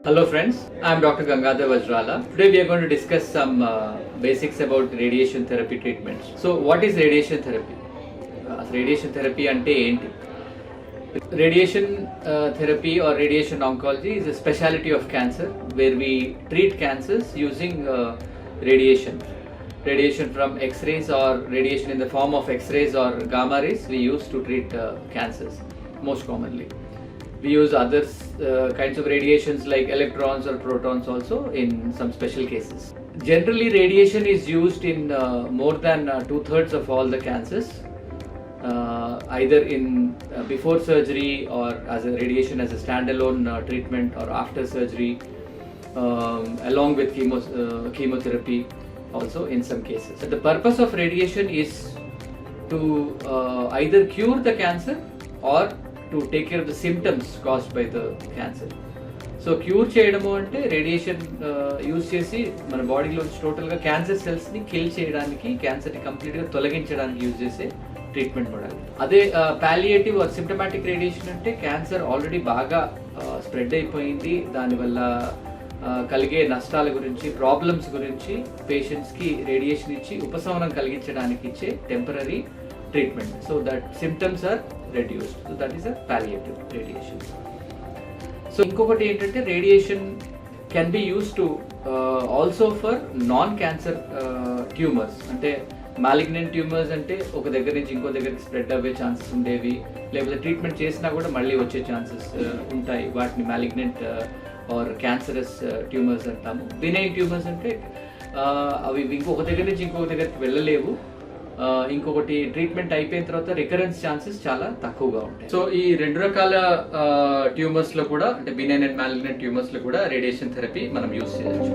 Hello friends, I am Dr. Gangadhar Vajrala. Today we are going to discuss some basics about radiation therapy treatments. So what is radiation therapy? Radiation therapy ante enti? Radiation therapy or radiation oncology is a specialty of cancer where we treat cancers using radiation. Radiation from X-rays or radiation in the form of X-rays or gamma rays we use to treat cancers most commonly. We use other kinds of radiations like electrons or protons also in some special cases. Generally, radiation is used in more than 2/3 of all the cancers, either in before surgery or as a radiation as a standalone treatment or after surgery, along with chemotherapy also in some cases. So the purpose of radiation is to either cure the cancer or to take care of the symptoms caused by the cancer. So cure చేయడము అంటే radiation use చేసి మన బాడీలోంచి టోటల్గా cancer సెల్స్ని kill చేయడానికి, క్యాన్సర్ని కంప్లీట్గా తొలగించడానికి use చేసే ట్రీట్మెంట్ మోడల్. అదే పాలియేటివ్ ఆర్ సిమ్టమాటిక్ రేడియేషన్ అంటే క్యాన్సర్ ఆల్రెడీ బాగా స్ప్రెడ్ అయిపోయింది, దానివల్ల కలిగే నష్టాల గురించి, ప్రాబ్లమ్స్ గురించి పేషెంట్స్కి రేడియేషన్ ఇచ్చి ఉపశమనం కలిగించడానికి ఇచ్చే temporary treatment so that symptoms are reduced. So that is a palliative radiation. So inkokati entante radiation can be used to also for non cancer tumors ante malignant tumors ante oka daggara nunchi inko daggara spread avve chances undevi lekapothe treatment chesina kuda malli vache chances untayi, vaatni malignant or cancerous tumors antamu. Benign tumors ante avi inkoka daggara nunchi inkoka daggara vellalevu, ఇంకొకటి treatment అయిపోయిన తర్వాత recurrence chances చాలా తక్కువగా ఉంటాయి. So ఈ రెండు రకాల tumours లో కూడా, అంటే బినైన్ అండ్ మాలిగ్నెంట్ ట్యూమర్స్ లో కూడా రేడియేషన్ థెరపీ మనం యూజ్ చేయొచ్చు.